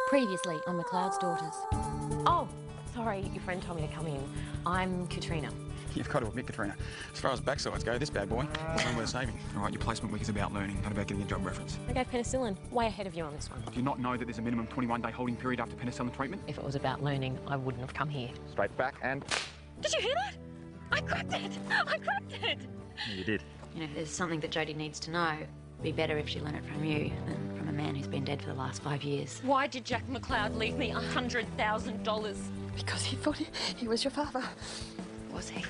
Previously on McLeod's Daughters. Oh, sorry, your friend told me to come in. I'm Katrina. You've got to admit, Katrina, as far as backsides go, this bad boy is one worth saving. All right, your placement week is about learning, not about getting a job reference. I gave penicillin. Way ahead of you on this one. Do you not know that there's a minimum 21-day holding period after penicillin treatment? If it was about learning, I wouldn't have come here. Straight back and... Did you hear that? I cracked it! I cracked it! Yeah, you did. You know, if there's something that Jodie needs to know, it'd be better if she learned it from you than from a man who's been dead for the last 5 years. Why did Jack McLeod leave me $100,000? Because he thought he was your father. Was he?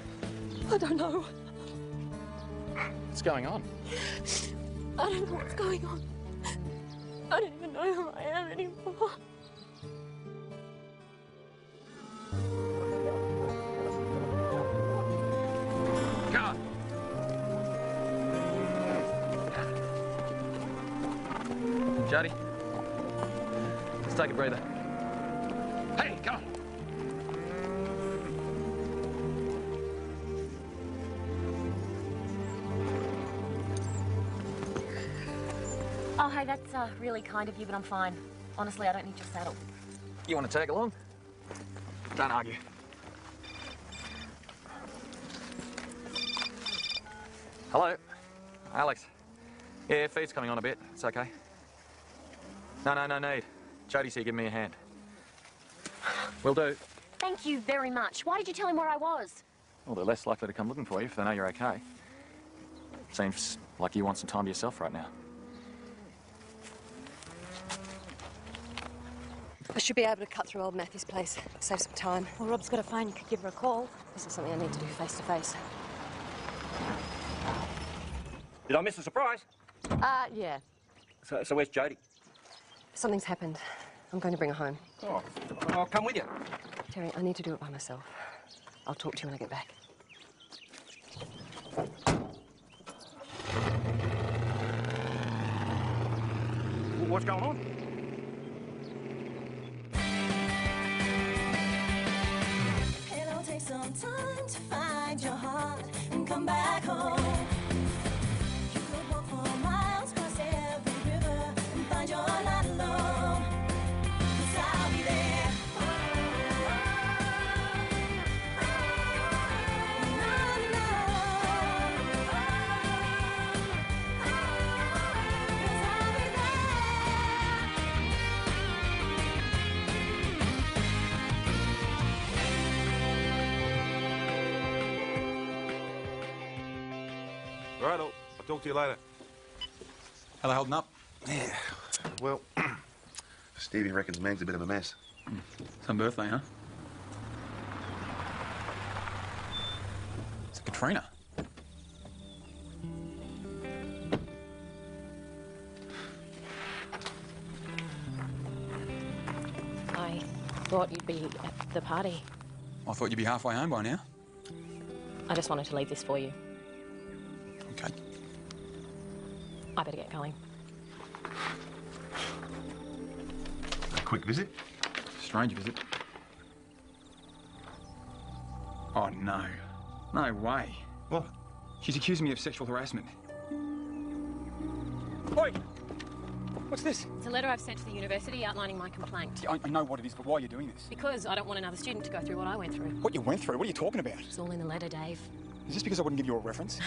I don't know. What's going on? I don't know what's going on. I don't even know who I am anymore. Come on. Jodie, let's take a breather. Hey, come on. Oh, hey, that's really kind of you, but I'm fine. Honestly, I don't need your saddle. You want to tag along? Don't argue. Hello, Alex. Yeah, feed's coming on a bit. It's okay. No need. Jodie's here, give me a hand. Will do. Thank you very much. Why did you tell him where I was? Well, they're less likely to come looking for you if they know you're okay. Seems like you want some time to yourself right now. I should be able to cut through old Matthew's place, save some time. Well, Rob's got a phone. You could give her a call. This is something I need to do face to face. Did I miss a surprise? Yeah. So where's Jodie? Something's happened. I'm going to bring her home. Oh, I'll come with you. Terry, I need to do it by myself. I'll talk to you when I get back. What's going on? It'll take some time to find your heart and come back home. You could walk for miles, cross every river and find you're not alone. 'Cause I'll be there. All right, I'll talk to you later. How they holding up? Yeah, well, Stevie reckons Meg's a bit of a mess. Some birthday, huh? It's Katrina. I thought you'd be at the party. I thought you'd be halfway home by now. I just wanted to leave this for you. Okay. I better get going. A quick visit? Strange visit. Oh, no. No way. What? She's accusing me of sexual harassment. Oi! What's this? It's a letter I've sent to the university outlining my complaint. I know what it is, but why are you doing this? Because I don't want another student to go through what I went through. What you went through? What are you talking about? It's all in the letter, Dave. Is this because I wouldn't give you a reference?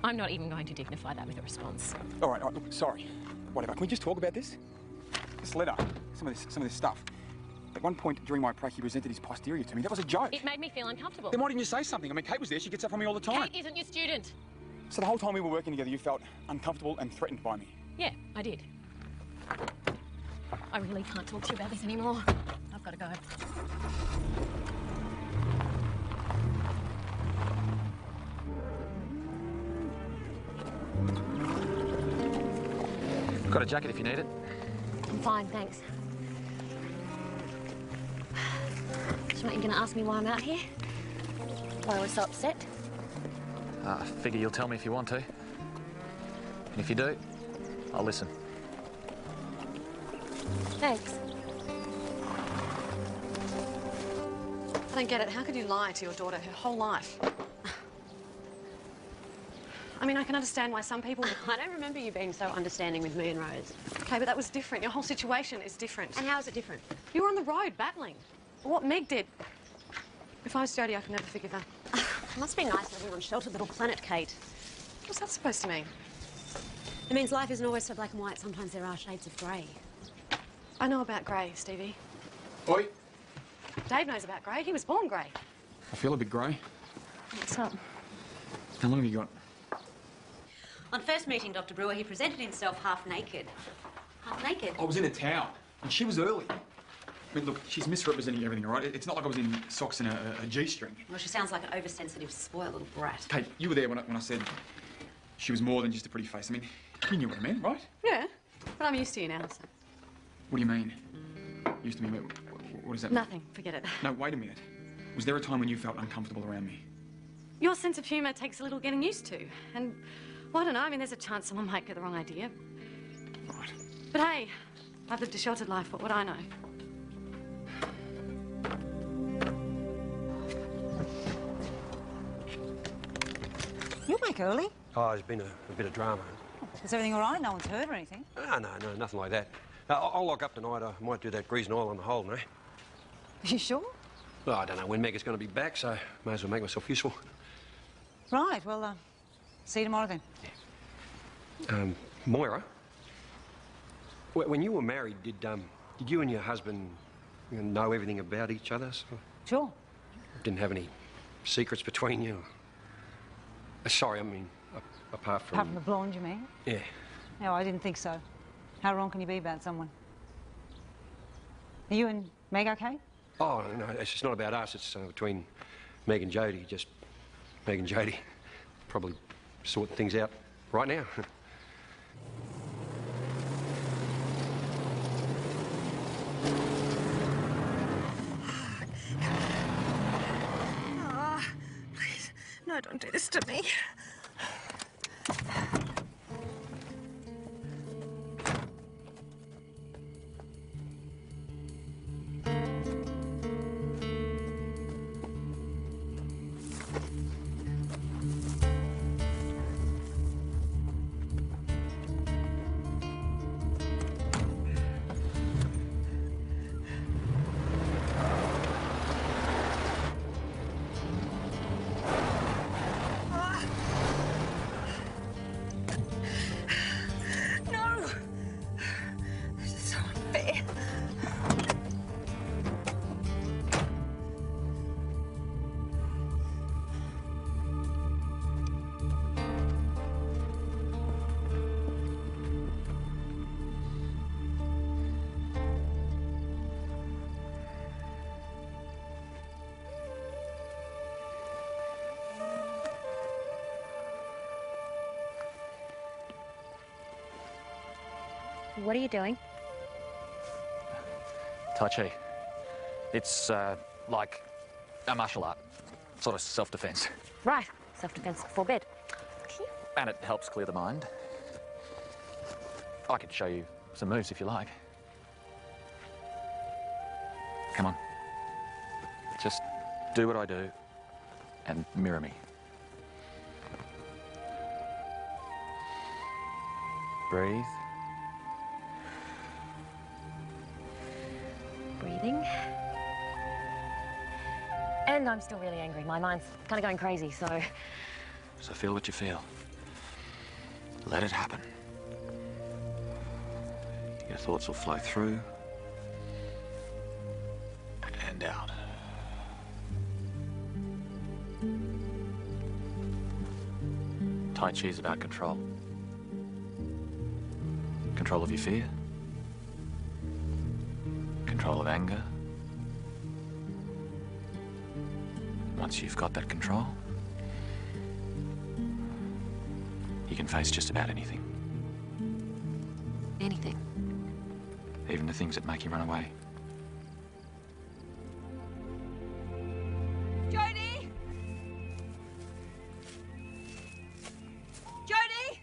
I'm not even going to dignify that with a response. All right, look, sorry. Whatever. Can we just talk about this? This letter, some of this stuff. At one point during my prac, he presented his posterior to me. That was a joke. It made me feel uncomfortable. Then why didn't you say something? I mean, Kate was there. She gets up on me all the time. Kate isn't your student. So the whole time we were working together, you felt uncomfortable and threatened by me. Yeah, I did. I really can't talk to you about this anymore. I've got to go. Got a jacket if you need it. I'm fine, thanks. So, you're going to ask me why I'm out here? Why I was so upset? I figure you'll tell me if you want to. And if you do, I'll listen. Thanks. I don't get it. How could you lie to your daughter her whole life? I mean, I can understand why some people... I don't remember you being so understanding with me and Rose. Okay, but that was different. Your whole situation is different. And how is it different? You were on the road battling. What Meg did. If I was Jodie, I could never forgive her. It must be nice living on sheltered little planet, Kate. What's that supposed to mean? It means life isn't always so black and white. Sometimes there are shades of grey. I know about grey, Stevie. Oi. Dave knows about grey. He was born grey. I feel a bit grey. What's up? How long have you got? On first meeting Dr. Brewer, he presented himself half naked. Half naked? I was in a towel, and she was early. I mean, look, she's misrepresenting everything, all right? It's not like I was in socks and a G-string. Well, she sounds like an oversensitive, spoiled little brat. Kate, you were there when I said she was more than just a pretty face. I mean, you knew what I meant, right? Yeah, but I'm used to you now, so... What do you mean? Used to me? What does that mean? Nothing. Forget it. No, wait a minute. Was there a time when you felt uncomfortable around me? Your sense of humour takes a little getting used to. And, well, I don't know, I mean, there's a chance someone might get the wrong idea. Right. But hey, I've lived a sheltered life, what would I know? You're back early. Oh, there's been a bit of drama. Is everything all right? No one's hurt or anything? No, nothing like that. I'll lock up tonight. I might do that grease and oil on the hole, no? Are you sure? Well, I don't know when Meg is going to be back, so may as well make myself useful. Right, well, see you tomorrow then. Moira, when you were married, did you and your husband know everything about each other? So Sure. didn't have any secrets between you? Sorry, I mean, apart from... Apart from the blonde, you mean? Yeah. No, I didn't think so. How wrong can you be about someone? Are you and Meg okay? Oh, no, it's just not about us. It's between Meg and Jodie. Just Meg and Jodie. Probably sorting things out right now. Please, no, don't do this to me. What are you doing? Tai Chi. It's, like a martial art. Sort of self-defense. Right. Self-defense before bed. And it helps clear the mind. I could show you some moves if you like. Come on. Just do what I do and mirror me. Breathe. Breathing. And I'm still really angry. My mind's kind of going crazy, so... So feel what you feel. Let it happen. Your thoughts will flow through and out. Tai Chi is about control. Control of your fear. Control of anger. Once you've got that control, you can face just about anything. Anything. Even the things that make you run away. Jodie! Jodie!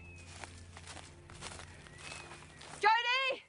Jodie!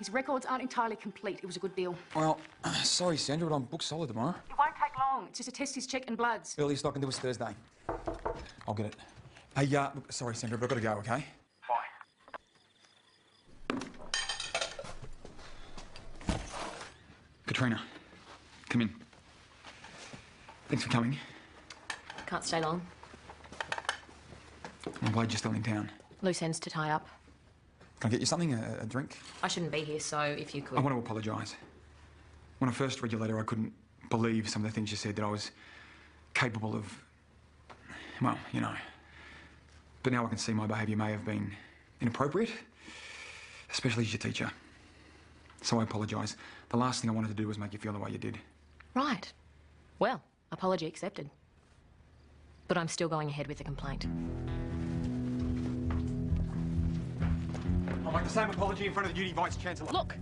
His records aren't entirely complete. It was a good deal. Well, sorry, Sandra, but I'm booked solid tomorrow. It won't take long. It's just a test his check and bloods. Earliest I can do is Thursday. I'll get it. Hey, look, sorry, Sandra, but I've got to go, okay? Bye. Katrina, come in. Thanks for coming. Can't stay long. I'm glad you're still in town. Loose ends to tie up. Can I get you something? A drink? I shouldn't be here, so if you could... I want to apologise. When I first read your letter, I couldn't believe some of the things you said, that I was capable of... Well, you know. But now I can see my behaviour may have been inappropriate, especially as your teacher. So I apologise. The last thing I wanted to do was make you feel the way you did. Right. Well, apology accepted. But I'm still going ahead with the complaint. I'll make the same apology in front of the duty Vice-Chancellor. Look,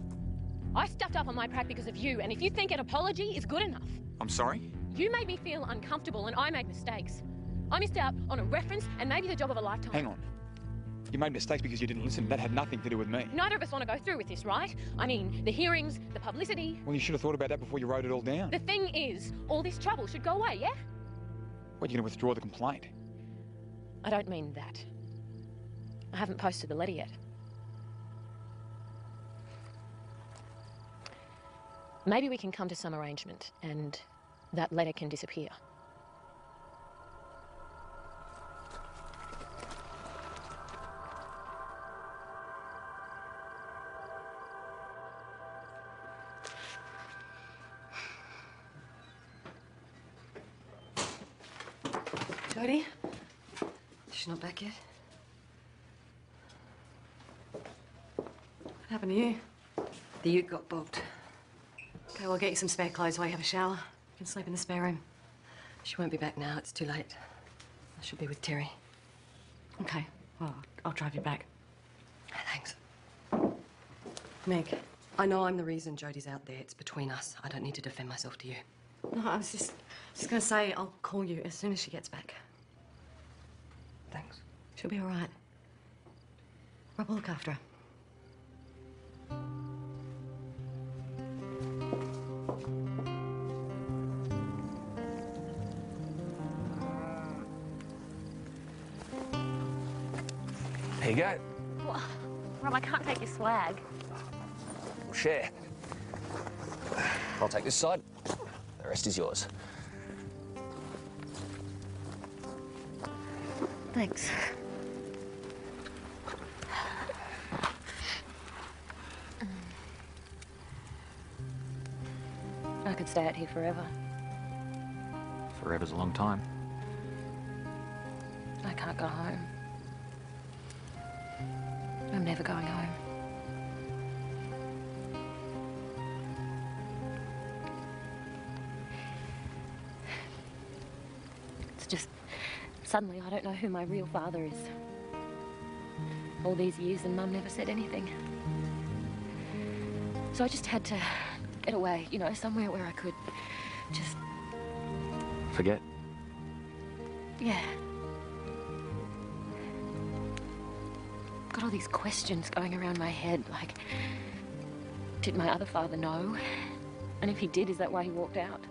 I stuffed up on my prac because of you, and if you think an apology is good enough... I'm sorry? You made me feel uncomfortable, and I made mistakes. I missed out on a reference and maybe the job of a lifetime. Hang on. You made mistakes because you didn't listen. That had nothing to do with me. Neither of us want to go through with this, right? I mean, the hearings, the publicity... Well, you should have thought about that before you wrote it all down. The thing is, all this trouble should go away, yeah? What, you're going to withdraw the complaint? I don't mean that. I haven't posted the letter yet. Maybe we can come to some arrangement and that letter can disappear. Jodie? She's not back yet? What happened to you? The ute got bogged. Okay, well, I'll get you some spare clothes while you have a shower. You can sleep in the spare room. She won't be back now. It's too late. I should be with Terry. Okay, well, I'll drive you back. Thanks. Meg. I know I'm the reason Jodie's out there. It's between us. I don't need to defend myself to you. No, I was just going to say I'll call you as soon as she gets back. Thanks. She'll be all right. Rob will look after her. There you go. Well, Rob, I can't take your swag. We'll share. I'll take this side. The rest is yours. Thanks. I could stay out here forever. Forever's a long time. I can't go home. I'm never going home. It's just, suddenly I don't know who my real father is. All these years and Mum never said anything. So I just had to get away, you know, somewhere where I could just... Forget? Yeah. Got all these questions going around my head, like, did my other father know? And if he did, is that why he walked out?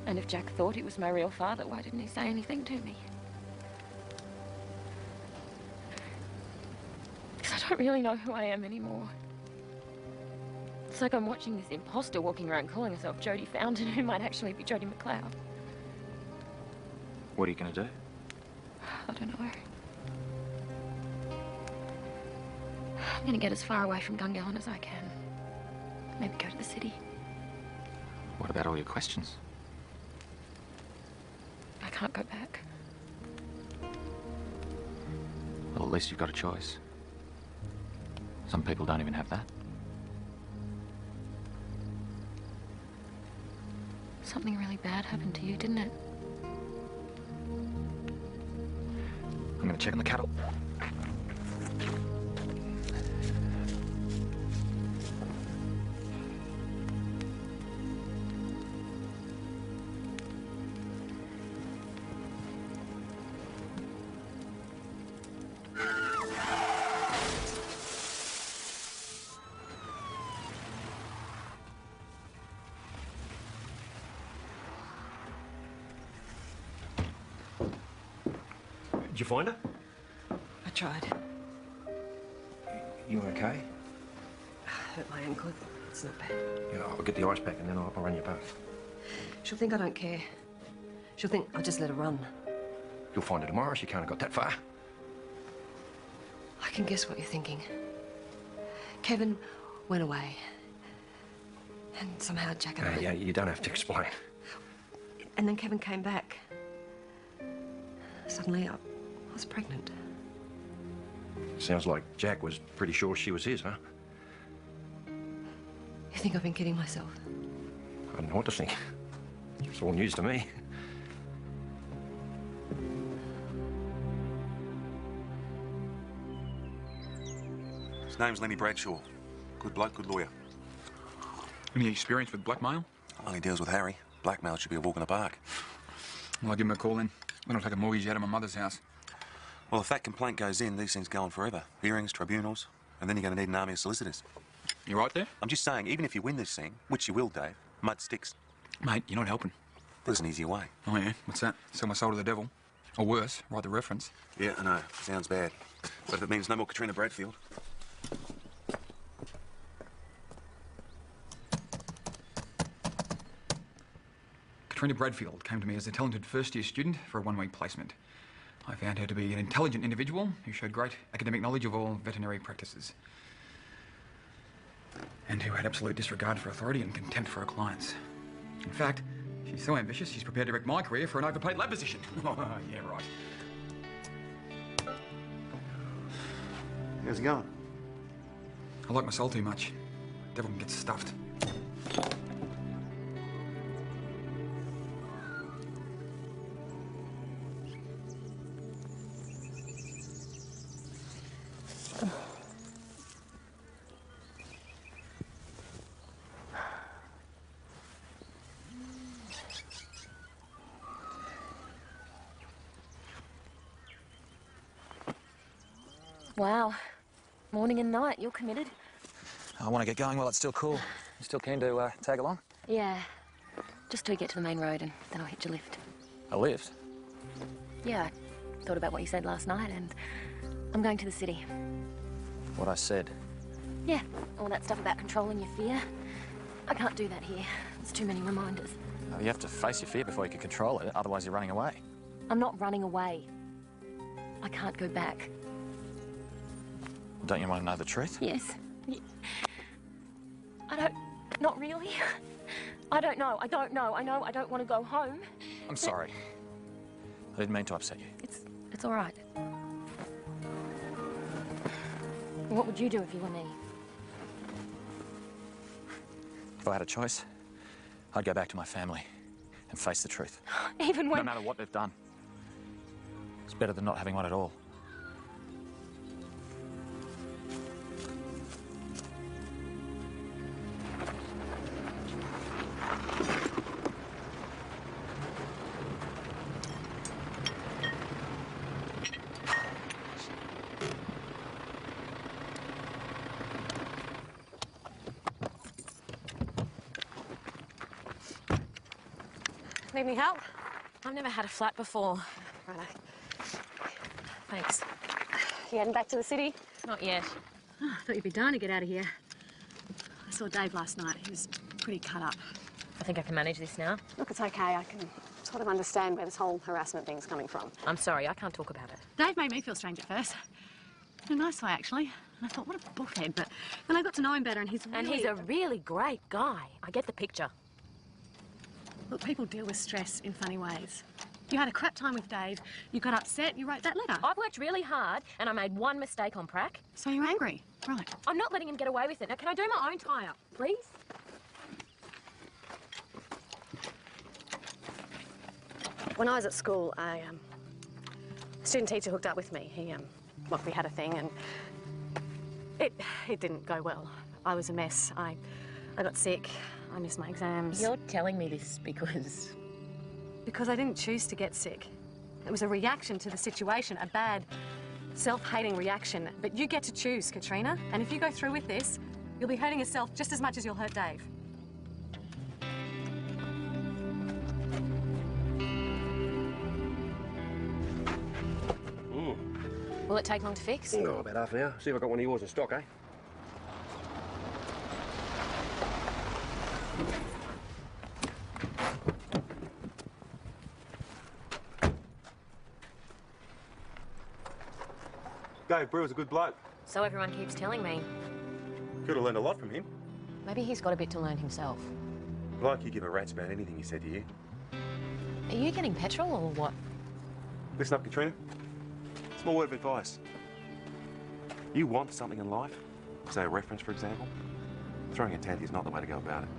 And if Jack thought he was my real father, why didn't he say anything to me? Because I don't really know who I am anymore. It's like I'm watching this imposter walking around calling herself Jodie Fountain, who might actually be Jodie McLeod. What are you going to do? I don't know. I'm going to get as far away from Gungahlin as I can. Maybe go to the city. What about all your questions? I can't go back. Well, at least you've got a choice. Some people don't even have that. Something really bad happened to you, didn't it? I'm going to check on the cattle. you find her? I tried. You okay? Hurt my ankle. It's not bad. Yeah, I'll get the ice pack and then I'll run you both. She'll think I don't care. She'll think I'll just let her run. You'll find her tomorrow. She can't have got that far. I can guess what you're thinking. Kevin went away. And somehow Jack and I... Yeah, you don't have to explain. And then Kevin came back. Suddenly, I was pregnant. Sounds like Jack was pretty sure she was his, huh? You think I've been kidding myself? I don't know what to think. It's all news to me. His name's Lenny Bradshaw. Good bloke, good lawyer. Any experience with blackmail? Only deals with Harry. Blackmail should be a walk in the park. Well, I'll give him a call then. Then I'll take a mortgage out of my mother's house. Well, if that complaint goes in, these things go on forever. Hearings, tribunals, and then you're going to need an army of solicitors. You right there? I'm just saying, even if you win this thing, which you will, Dave, mud sticks. Mate, you're not helping. There's an easier way. Oh, yeah? What's that? Sell my soul to the devil? Or worse, write the reference. Yeah, I know. Sounds bad. But if it means no more Katrina Bradfield... Katrina Bradfield came to me as a talented first-year student for a one-week placement. I found her to be an intelligent individual who showed great academic knowledge of all veterinary practices. And who had absolute disregard for authority and contempt for her clients. In fact, she's so ambitious, she's prepared to wreck my career for an overpaid lab position. Yeah, right. How's it going? I like my soul too much. Devil can get stuffed. Wow. Morning and night, you're committed. I want to get going while it's still cool. You still keen to tag along? Yeah. Just till we get to the main road and then I'll hit your lift. A lift? Yeah, I thought about what you said last night and I'm going to the city. What I said. Yeah, all that stuff about controlling your fear. I can't do that here. There's too many reminders. You have to face your fear before you can control it, otherwise you're running away. I'm not running away. I can't go back. Don't you want to know the truth? Yes. I don't... Not really. I don't know. I know I don't want to go home. I'm sorry. I didn't mean to upset you. It's all right. What would you do if you were me? If I had a choice, I'd go back to my family and face the truth. Even when... No matter what they've done. It's better than not having one at all. Need any help? I've never had a flat before. Righto. Thanks. You heading back to the city? Not yet. Oh, I thought you'd be dying to get out of here. I saw Dave last night. He was pretty cut up. I think I can manage this now. Look, it's okay. I can sort of understand where this whole harassment thing's coming from. I'm sorry, I can't talk about it. Dave made me feel strange at first. In a nice way, actually. And I thought, what a buffhead. But then I got to know him better and he's really... And he's a really great guy. I get the picture. Look, people deal with stress in funny ways. You had a crap time with Dave, you got upset, you wrote that letter. I've worked really hard and I made one mistake on Prac. So you're angry? Right. I'm not letting him get away with it. Now, can I do my own tie-up, please? When I was at school, a student teacher hooked up with me. Well, we had a thing and it didn't go well. I was a mess. I got sick. I missed my exams. You're telling me this because... Because I didn't choose to get sick. It was a reaction to the situation, a bad, self-hating reaction. But you get to choose, Katrina. And if you go through with this, you'll be hurting yourself just as much as you'll hurt Dave. Will it take long to fix? Oh, about half an hour. See if I've got one of yours in stock, eh? Dave Brewer's a good bloke. So everyone keeps telling me. Could have learned a lot from him. Maybe he's got a bit to learn himself. Like you give a rat's about anything he said to you. Are you getting petrol or what? Listen up, Katrina. Small word of advice. You want something in life, say a reference, for example, throwing a tanty is not the way to go about it.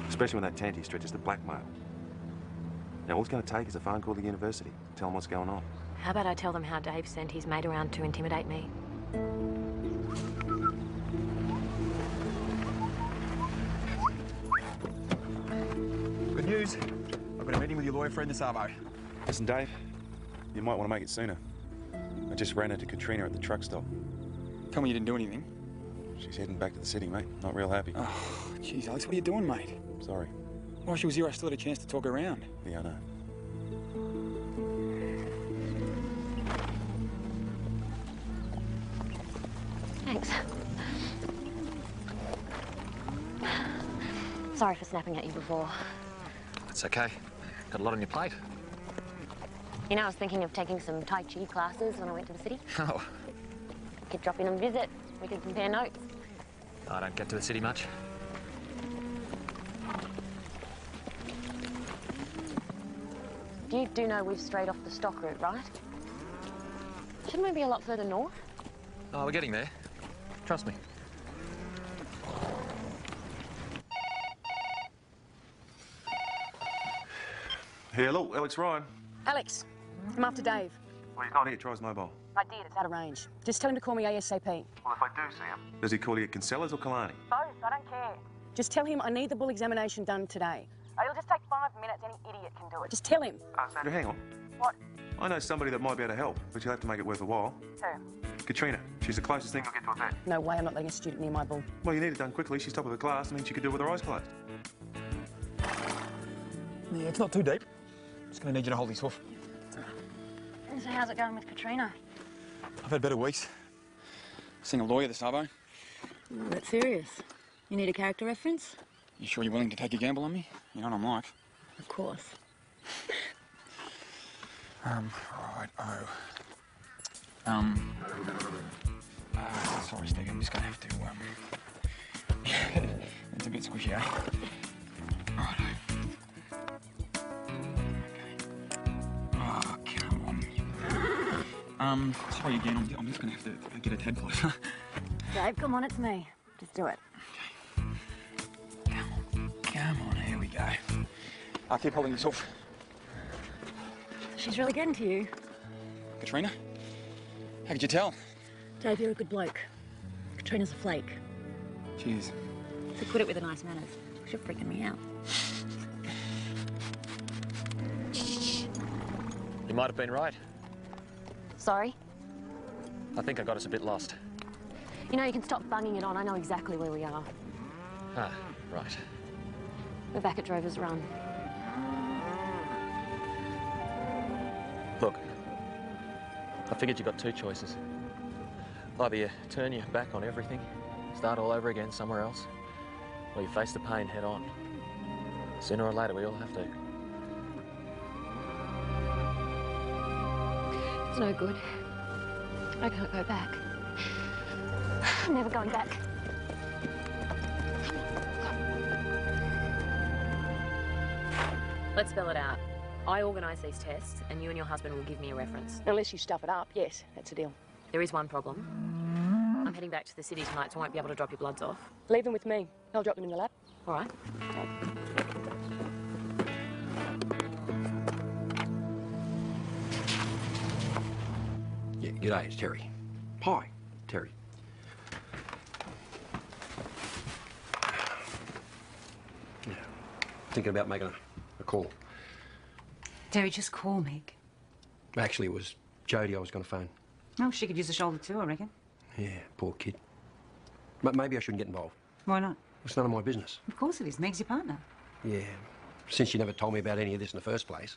Especially when that tanty stretches to blackmail. Now, all it's going to take is a phone call to the university. Tell them what's going on. How about I tell them how Dave sent his mate around to intimidate me? Good news. I've got a meeting with your lawyer friend this arvo. Listen, Dave, you might want to make it sooner. I just ran into Katrina at the truck stop. Tell me you didn't do anything. She's heading back to the city, mate. Not real happy. Oh, jeez, Alex, what are you doing, mate? Sorry. While she was here, I still had a chance to talk her around. Yeah, I know. Thanks. Sorry for snapping at you before. That's okay. Got a lot on your plate. You know, I was thinking of taking some Tai Chi classes when I went to the city. Oh, Could drop in and visit. We could compare notes. I don't get to the city much. You do know we've strayed off the stock route, right? Shouldn't we be a lot further north? Oh, we're getting there. Trust me. Hello, Alex Ryan. Alex, I'm after Dave. Well, he's not here. Try his mobile. I did, it's out of range. Just tell him to call me ASAP. Well, if I do see him... Does he call you at Kinsella's or Killarney? Both, I don't care. Just tell him I need the bull examination done today. It'll just take 5 minutes, any idiot can do it. Just tell him. Sandra, hang on. What? I know somebody that might be able to help, but you'll have to make it worth a while. Who? Katrina. She's the closest thing you'll get to a vet. No way, I'm not letting a student near my bull. Well, you need it done quickly. She's top of the class. I mean, she could do it with her eyes closed. Yeah, it's not too deep. Just going to need you to hold his hoof. So how's it going with Katrina? I've had better weeks. Seeing a lawyer this arvo. That's serious. You need a character reference? You sure you're willing to take a gamble on me? You know what I'm like. Of course. Right, sorry, Stig, I'm just gonna have to, it's a bit squishy, eh? Righto. Okay. Oh, come on. Sorry again, I'm just gonna have to get a tad closer. Dave, come on, it's me. Just do it. Come on, here we go. I'll keep holding this off. She's really getting to you. Katrina? How could you tell? Dave, you're a good bloke. Katrina's a flake. Cheers. To put it with a nice manners. She's freaking me out. You might have been right. Sorry? I think I got us a bit lost. You know, you can stop bunging it on. I know exactly where we are. Ah, right. We're back at Drover's Run. Look, I figured you got two choices. Either you turn your back on everything, start all over again somewhere else, or you face the pain head on. Sooner or later, we all have to. It's no good. I can't go back. I'm never going back. Let's spell it out. I organise these tests, and you and your husband will give me a reference. Unless you stuff it up, yes, that's a deal. There is one problem. I'm heading back to the city tonight, so I won't be able to drop your bloods off. Leave them with me. I'll drop them in the lab. All right. Yeah, g'day, it's Terry. Hi, Terry. Yeah, thinking about making a call. Terry, just call Meg. Actually, it was Jodie I was going to phone. Oh, she could use a shoulder too, I reckon. Yeah, poor kid. But maybe I shouldn't get involved. Why not? It's none of my business. Of course it is. Meg's your partner. Yeah, since you never told me about any of this in the first place.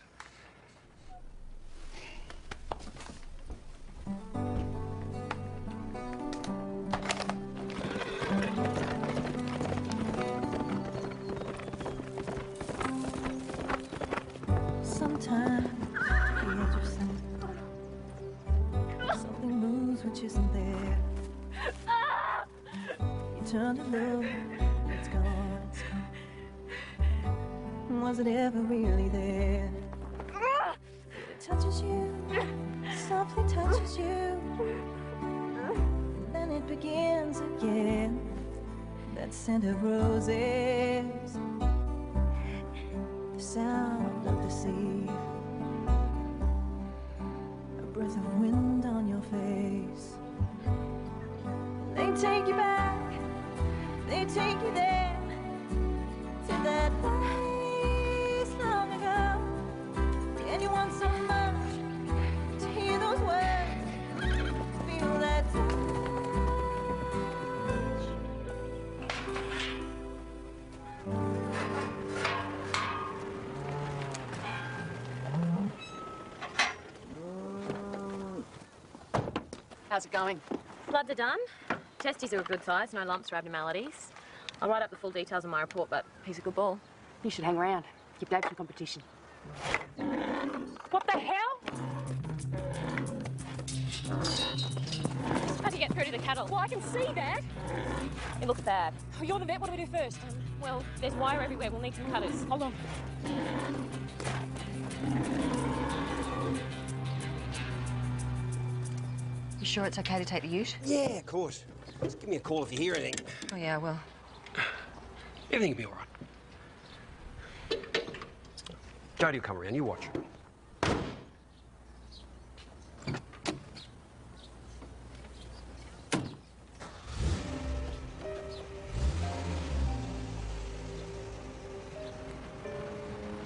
which isn't there. You turn to look, it's gone, it's gone. Was it ever really there? It touches you, softly touches you. Then it begins again. That scent of roses, the sound of the sea, a breath of wind on your face. They take you back, they take you there, to that place long ago. And you want so much to hear those words, feel that touch. How's it going? Bloods are done. Testes are a good size, no lumps or abnormalities. I'll write up the full details in my report, but he's a good ball. You should hang around. Keep Dave for the competition. What the hell? How'd you get through to the cattle? Well, I can see that. It looks bad. Oh, you're the vet. What do we do first? Well, there's wire everywhere. We'll need some cutters. Hold on. You sure it's okay to take the ute? Yeah, of course. Just give me a call if you hear anything. Oh, yeah, well. Everything will be all right. Jody will come around. You watch.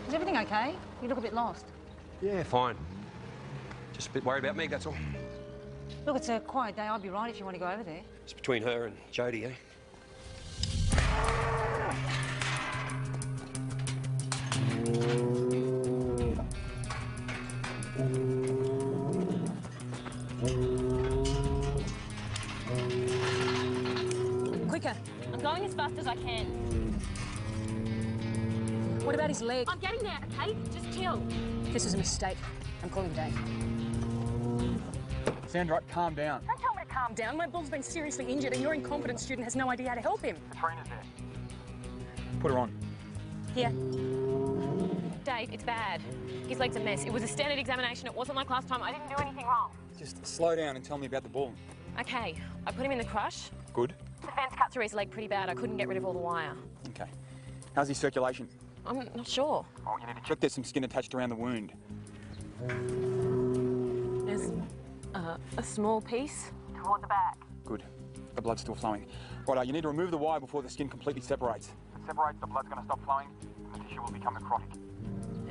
Is everything okay? You look a bit lost. Yeah, fine. Just a bit worried about me, that's all. Look, it's a quiet day. I'd be right if you want to go over there. It's between her and Jody, eh? Quicker. I'm going as fast as I can. What about his leg? I'm getting there, okay? Just chill. This is a mistake. I'm calling Dave. Sandra, calm down. Don't tell me to calm down. My bull's been seriously injured and your incompetent student has no idea how to help him. Katrina's there. Put her on. Here. Dave, it's bad. His leg's a mess. It was a standard examination. It wasn't like last time. I didn't do anything wrong. Just slow down and tell me about the ball. Okay, I put him in the crush. Good. The fence cut through his leg pretty bad. I couldn't get rid of all the wire. Okay. How's his circulation? I'm not sure. Oh, you need to check there's some skin attached around the wound. There's a small piece toward the back. Good. The blood's still flowing. Righto, you need to remove the wire before the skin completely separates. If it separates, the blood's going to stop flowing and the tissue will become necrotic.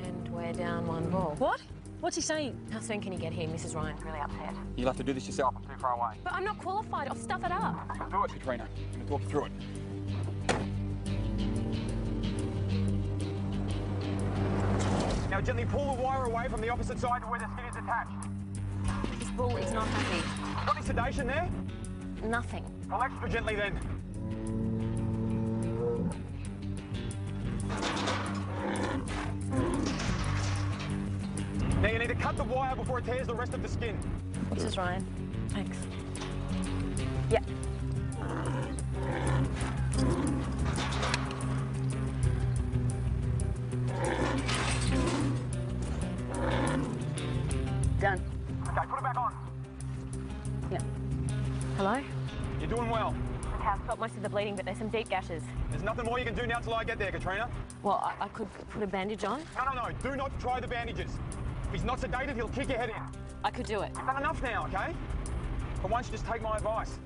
And we're down one ball. What? What's he saying? How soon can you get here? Mrs. Ryan's really upset. You'll have to do this yourself. I'm too far away. But I'm not qualified. I'll stuff it up. You'll do it, Katrina. I'm going to talk you through it. Now gently pull the wire away from the opposite side to where the skin is attached. This bull is not happy. Got any sedation there? Nothing. Pull extra gently then. Now you need to cut the wire before it tears the rest of the skin. Mrs. Ryan, thanks. Yeah. Done. Okay, put it back on. Yeah. Hello? You're doing well. The cat's stopped most of the bleeding, but there's some deep gashes. There's nothing more you can do now till I get there, Katrina. Well, I could put a bandage on. No. Do not try the bandages. If he's not sedated, he'll kick your head in. I could do it. You've done enough now, okay? For once, just take my advice.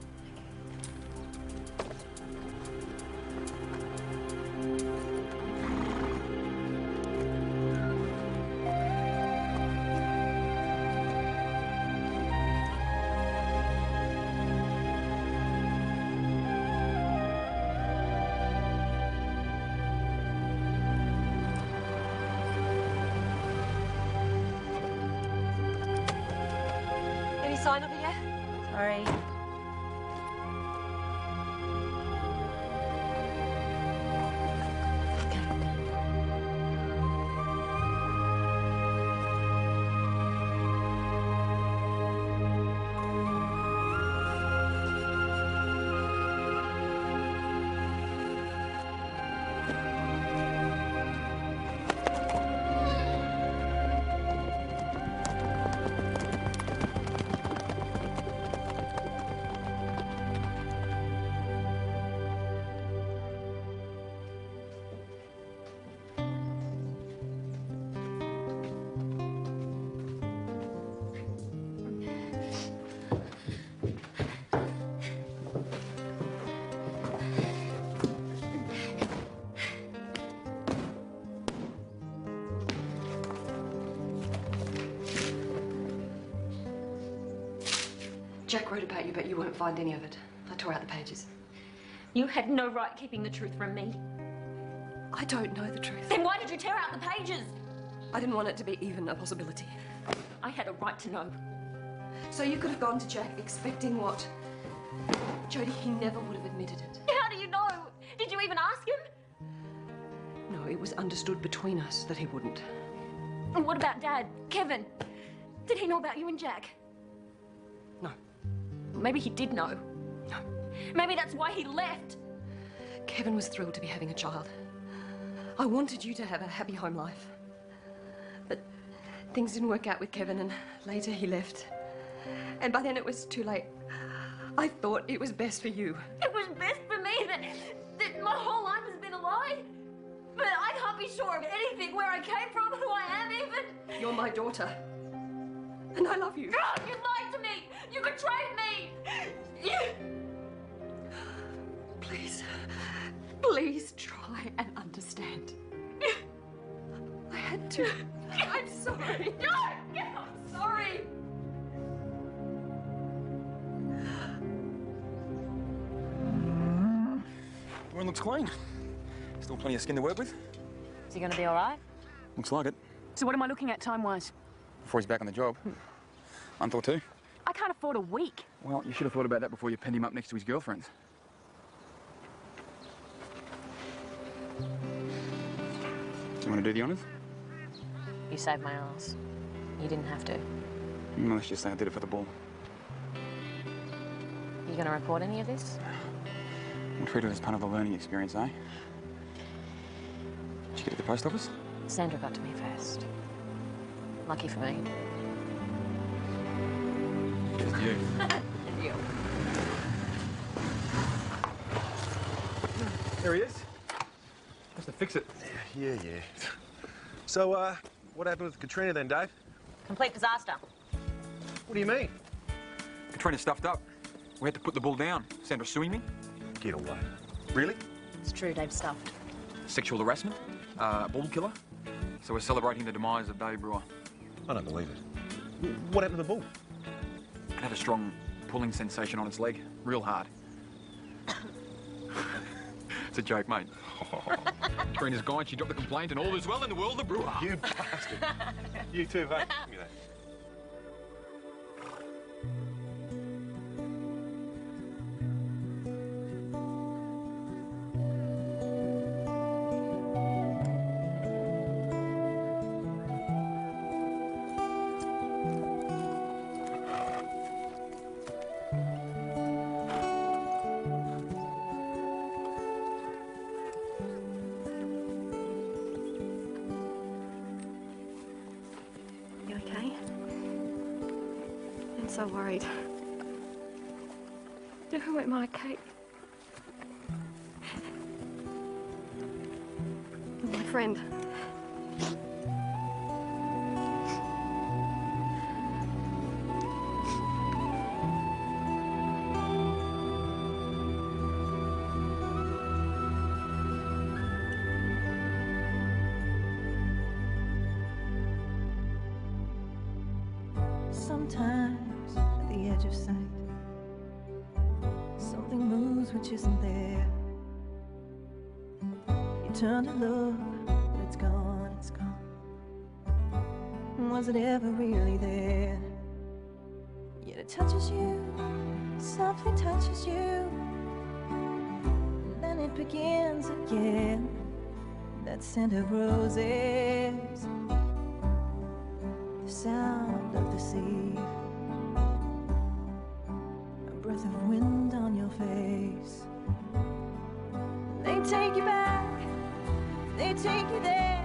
Any sign of it yet? Sorry. Jack wrote about you, but you won't find any of it. I tore out the pages. You had no right keeping the truth from me. I don't know the truth. Then why did you tear out the pages? I didn't want it to be even a possibility. I had a right to know. So you could have gone to Jack expecting what? Jodie, he never would have admitted it. How do you know? Did you even ask him? No, it was understood between us that he wouldn't. And what about Dad? Kevin? Did he know about you and Jack? No. Maybe he did know. No. Maybe that's why he left. Kevin was thrilled to be having a child. I wanted you to have a happy home life. But things didn't work out with Kevin, and later he left. And by then it was too late. I thought it was best for you. It was best for me that my whole life has been a lie. But I can't be sure of anything, where I came from, who I am even. You're my daughter. And I love you. Oh, you lied to me! You betrayed me! Please try and understand. I had to. I'm sorry. No! I'm sorry! The room looks clean. Still plenty of skin to work with. Is he going to be all right? Looks like it. So what am I looking at time-wise? Before he's back on the job. Month or two. I can't afford a week. Well, you should have thought about that before you penned him up next to his girlfriends. You want to do the honours? You saved my ass. You didn't have to. Well, let's just say I did it for the ball. You going to report any of this? We'll treat it as part of the learning experience, eh? Did you get to the post office? Sandra got to me first. Lucky for me. Just you. And you. There he is. Has to fix it. Yeah. So, what happened with Katrina then, Dave? Complete disaster. What do you mean? Katrina stuffed up. We had to put the bull down. Sandra suing me. Get away. Really? It's true, Dave stuffed. Sexual harassment. Bull killer. So we're celebrating the demise of Dave Brewer. I don't believe it. What happened to the bull? It had a strong pulling sensation on its leg. Real hard. It's a joke, mate. Katrina's gone, she dropped the complaint, and all is well in the world of Brewer. You bastard. You too, mate. Give me that. You okay? I'm so worried. Who am I, Kate? You're my friend. Sometimes, at the edge of sight, something moves which isn't there. You turn to look, but it's gone, it's gone. Was it ever really there? Yet it touches you, softly touches you. Then it begins again. That scent of roses, the sound of the sea, a breath of wind on your face. They take you back, they take you there.